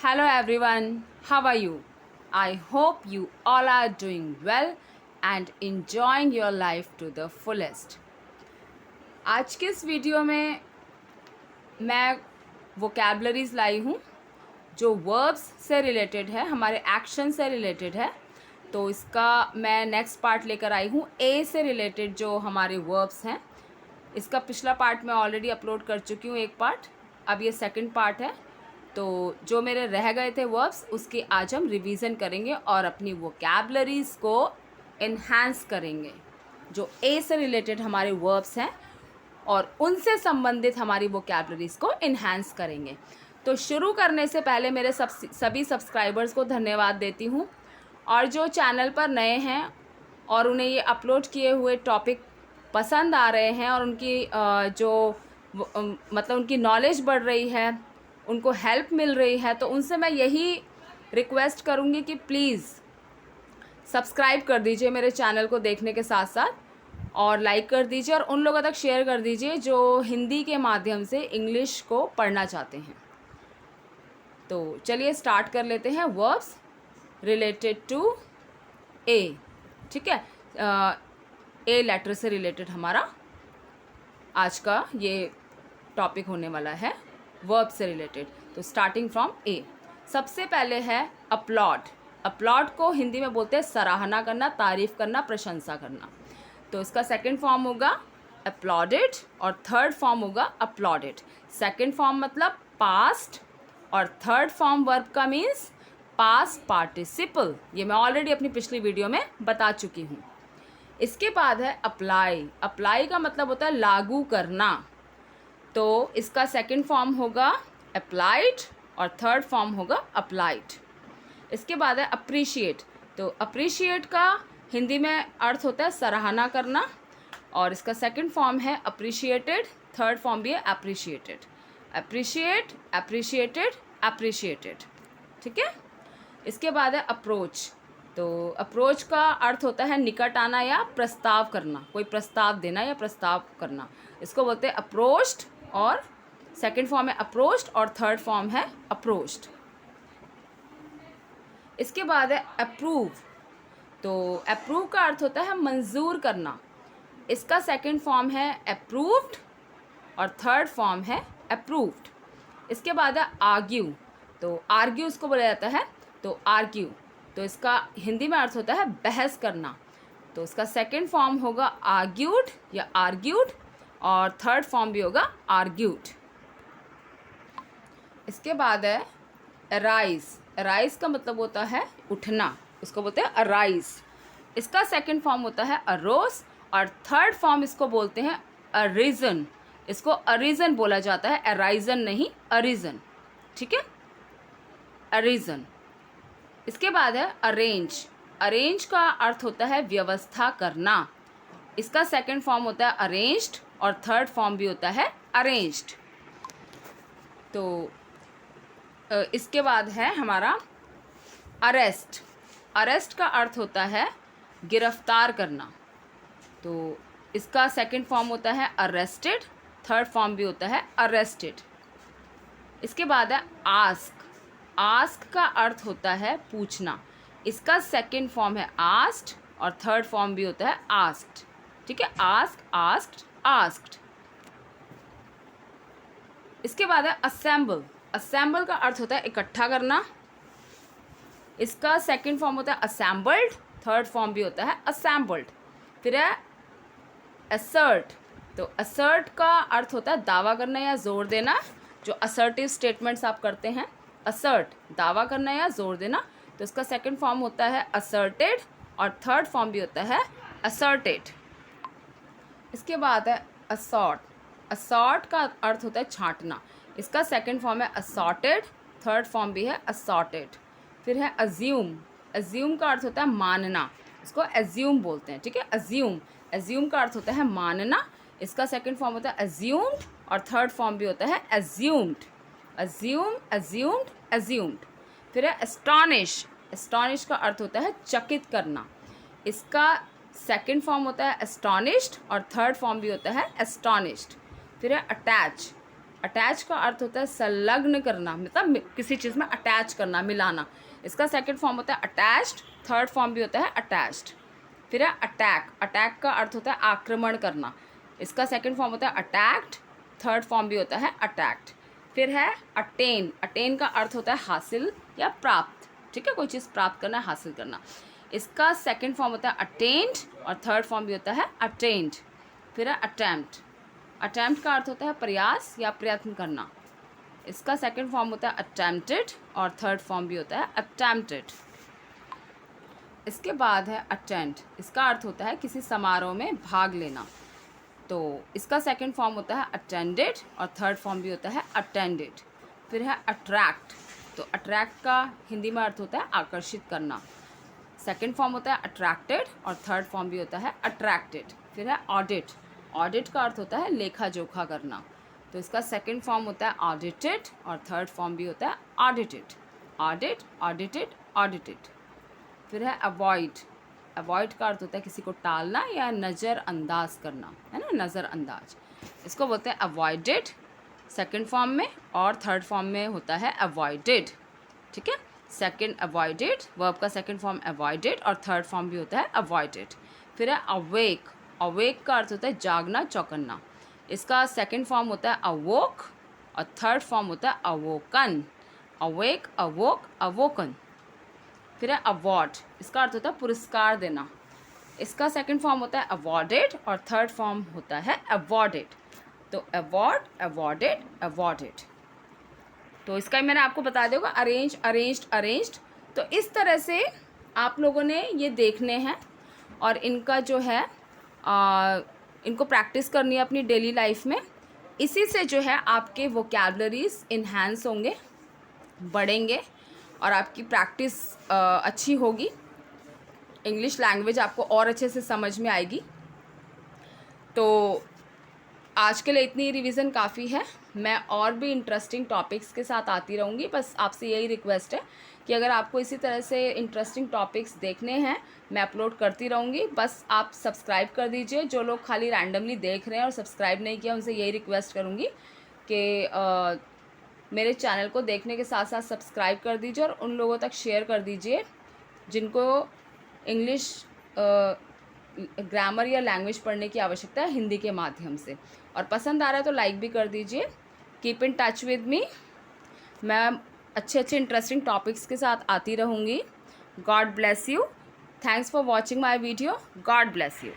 Hello everyone, how are you? I hope you all are doing well and enjoying your life to the fullest. आज के इस video में मैं vocabularies लाई हूँ जो वर्ब्स से रिलेटेड है, हमारे एक्शन से रिलेटेड है। तो इसका मैं नेक्स्ट पार्ट लेकर आई हूँ ए से रिलेटेड जो हमारे वर्ब्स हैं। इसका पिछला पार्ट मैं ऑलरेडी अपलोड कर चुकी हूँ एक पार्ट, अब ये सेकंड पार्ट है। तो जो मेरे रह गए थे वर्ब्स उसकी आज हम रिवीजन करेंगे और अपनी वोकैबलरीज को इन्हांस करेंगे। जो ए से रिलेटेड हमारे वर्ब्स हैं और उनसे संबंधित हमारी वोकैबलरीज को इन्हांस करेंगे। तो शुरू करने से पहले मेरे सभी सब्सक्राइबर्स को धन्यवाद देती हूँ, और जो चैनल पर नए हैं और उन्हें ये अपलोड किए हुए टॉपिक पसंद आ रहे हैं और उनकी मतलब उनकी नॉलेज बढ़ रही है, उनको हेल्प मिल रही है, तो उनसे मैं यही रिक्वेस्ट करूँगी कि प्लीज़ सब्सक्राइब कर दीजिए मेरे चैनल को देखने के साथ साथ, और लाइक कर दीजिए और उन लोगों तक शेयर कर दीजिए जो हिंदी के माध्यम से इंग्लिश को पढ़ना चाहते हैं। तो चलिए स्टार्ट कर लेते हैं वर्ब्स रिलेटेड टू ए। ठीक है, ए लेटर से रिलेटेड हमारा आज का ये टॉपिक होने वाला है, वर्ब से रिलेटेड। तो स्टार्टिंग फ्रॉम ए, सबसे पहले है अपलॉड। अपलॉड को हिंदी में बोलते हैं सराहना करना, तारीफ़ करना, प्रशंसा करना। तो इसका सेकंड फॉर्म होगा अपलॉडेड और थर्ड फॉर्म होगा अपलॉडेड। सेकंड फॉर्म मतलब पास्ट और थर्ड फॉर्म वर्ब का मीन्स पास्ट पार्टिसिपल। ये मैं ऑलरेडी अपनी पिछली वीडियो में बता चुकी हूँ। इसके बाद है अप्लाई। अप्लाई का मतलब होता है लागू करना। तो इसका सेकंड फॉर्म होगा अप्लाइड और थर्ड फॉर्म होगा अप्लाइड। इसके बाद है अप्रिशिएट। तो अप्रिशिएट का हिंदी में अर्थ होता है सराहना करना, और इसका सेकंड फॉर्म है अप्रिशिएटेड, थर्ड फॉर्म भी है अप्रिशिएटेड। Appreciate, appreciated, appreciated. ठीक है। इसके बाद है अप्रोच। तो अप्रोच का अर्थ होता है निकट आना या प्रस्ताव करना, कोई प्रस्ताव देना या प्रस्ताव करना, इसको बोलते हैं अप्रोच्ड। और सेकंड फॉर्म है अप्रोच्ड और थर्ड फॉर्म है अप्रोच्ड। इसके बाद है अप्रूव। तो अप्रूव का अर्थ होता है मंजूर करना, इसका सेकंड फॉर्म है अप्रूव्ड और थर्ड फॉर्म है अप्रूव्ड। इसके बाद है आर्ग्यू। तो आर्ग्यू इसको बोला जाता है, तो आर्ग्यू, तो इसका हिंदी में अर्थ होता है बहस करना। तो इसका सेकंड फॉर्म होगा आर्ग्यूड या आर्ग्यूड और थर्ड फॉर्म भी होगा आर्ग्यूड। इसके बाद है अराइज। अराइज का मतलब होता है उठना, इसको बोलते हैं अराइज। इसका सेकंड फॉर्म होता है अरोस और थर्ड फॉर्म इसको बोलते हैं अरीजन। इसको अरीजन बोला जाता है, अराइजन नहीं, अरीजन। ठीक है, अरीजन। इसके बाद है अरेंज। अरेंज का अर्थ होता है व्यवस्था करना, इसका सेकंड फॉर्म होता है अरेंज्ड और थर्ड फॉर्म भी होता है अरेंज्ड। तो इसके बाद है हमारा अरेस्ट। अरेस्ट का अर्थ होता है गिरफ्तार करना। तो इसका सेकंड फॉर्म होता है अरेस्टेड, थर्ड फॉर्म भी होता है अरेस्टेड। इसके बाद है आस्क। आस्क का अर्थ होता है पूछना, इसका सेकंड फॉर्म है आस्क्ड और थर्ड फॉर्म भी होता है आस्क्ड। ठीक है, आस्क, आस्क्ड, आस्क्ड। इसके बाद है असेंबल। असेंबल का अर्थ होता है इकट्ठा करना, इसका सेकंड फॉर्म होता है असेंबल्ड, थर्ड फॉर्म भी होता है असेंबल्ड। फिर है असर्ट। तो असर्ट का अर्थ होता है दावा करना या जोर देना, जो असर्टिव स्टेटमेंट्स आप करते हैं, असर्ट दावा करना या जोर देना। तो इसका सेकंड फॉर्म होता है असर्टेड और थर्ड फॉर्म भी होता है असर्टेड। इसके बाद है असॉर्ट। असॉर्ट का अर्थ होता है छांटना, इसका सेकंड फॉर्म है असॉर्टेड, थर्ड फॉर्म भी है असॉर्टेड। फिर है अज्यूम। अज्यूम का अर्थ होता है मानना, इसको एज्यूम बोलते हैं। ठीक है, अज्यूम। एज्यूम का अर्थ होता है मानना, इसका सेकंड फॉर्म होता है अज्यूम्ड और थर्ड फॉर्म भी होता है एज्यूम्ड। Assume, assumed, assumed. फिर है एस्टॉनिश। एस्टॉनिश का अर्थ होता है चकित करना, इसका सेकंड फॉर्म होता है एस्टॉनिश्ड और थर्ड फॉर्म भी होता है एस्टॉनिश्ड। फिर है अटैच। अटैच का अर्थ होता है संलग्न करना, मतलब किसी चीज़ में अटैच करना, मिलाना। इसका सेकंड फॉर्म होता है अटैच्ड, थर्ड फॉर्म भी होता है अटैच्ड। फिर है अटैक, अटैक का अर्थ होता है आक्रमण करना, इसका सेकंड फॉर्म होता है अटैक्ड, थर्ड फॉर्म भी होता है अटैक्ड। फिर है अटेन, अटेन का अर्थ होता है हासिल या प्राप्त, ठीक है, कोई चीज़ प्राप्त करना, हासिल करना। इसका सेकंड फॉर्म होता है अटेंड और थर्ड फॉर्म भी होता है अटेंड। फिर है अटैम्प्ट, अटैम्प्ट का अर्थ होता है प्रयास या प्रयत्न करना, इसका सेकंड फॉर्म होता है अटैम्प्टेड और थर्ड फॉर्म भी होता है अटैम्प्टेड। इसके बाद है अटेंड, इसका अर्थ होता है किसी समारोह में भाग लेना, तो इसका सेकंड फॉर्म होता है अटेंडेड और थर्ड फॉर्म भी होता है अटेंडेड। फिर है अट्रैक्ट, तो अट्रैक्ट का हिंदी में अर्थ होता है आकर्षित करना, सेकंड फॉर्म होता है अट्रैक्टेड और थर्ड फॉर्म भी होता है अट्रैक्टेड। फिर है ऑडिट, ऑडिट का अर्थ होता है लेखा जोखा करना, तो इसका सेकंड फॉर्म होता है ऑडिटेड और थर्ड फॉर्म भी होता है ऑडिटेड। Audit, audited, audited. फिर है अवॉइड, अवॉइड का अर्थ होता है किसी को टालना या नज़रअंदाज करना, है ना, नज़रअंदाज, इसको बोलते हैं अवॉइडेड सेकंड फॉर्म में, और थर्ड फॉर्म में होता है अवॉइडेड, ठीक है। सेकंड अवॉइडेड, वर्ब का सेकंड फॉर्म अवॉइडेड और थर्ड फॉर्म भी होता है अवॉइडेड। फिर है अवेक, अवेक का अर्थ होता है जागना, चौकन्ना, इसका सेकंड फॉर्म होता है अवोक और थर्ड फॉर्म होता है अवोकन, अवेक, अवोक, अवोकन। फिर है अवार्ड, इसका अर्थ होता है पुरस्कार देना, इसका सेकंड फॉर्म होता है अवॉर्डेड और थर्ड फॉर्म होता है अवॉर्डेड, तो अवॉर्ड, अवॉर्डेड, अवॉर्डेड। तो इसका ही मैंने आपको बता दिया होगा अरेंज, अरेंज्ड, अरेंज्ड। तो इस तरह से आप लोगों ने ये देखने हैं और इनका जो है इनको प्रैक्टिस करनी है अपनी डेली लाइफ में, इसी से जो है आपके वोकैबुलरीज इन्हांस होंगे, बढ़ेंगे और आपकी प्रैक्टिस अच्छी होगी, इंग्लिश लैंग्वेज आपको और अच्छे से समझ में आएगी। तो आज के लिए इतनी रिवीजन काफ़ी है, मैं और भी इंटरेस्टिंग टॉपिक्स के साथ आती रहूँगी। बस आपसे यही रिक्वेस्ट है कि अगर आपको इसी तरह से इंटरेस्टिंग टॉपिक्स देखने हैं, मैं अपलोड करती रहूँगी, बस आप सब्सक्राइब कर दीजिए। जो लोग खाली रैंडमली देख रहे हैं और सब्सक्राइब नहीं किया, उनसे यही रिक्वेस्ट करूँगी कि मेरे चैनल को देखने के साथ साथ सब्सक्राइब कर दीजिए और उन लोगों तक शेयर कर दीजिए जिनको इंग्लिश ग्रामर या लैंग्वेज पढ़ने की आवश्यकता है हिंदी के माध्यम से, और पसंद आ रहा है तो लाइक भी कर दीजिए। Keep in touch with me, मैं अच्छे इंटरेस्टिंग टॉपिक्स के साथ आती रहूँगी। God bless you, thanks for watching my video, God bless you.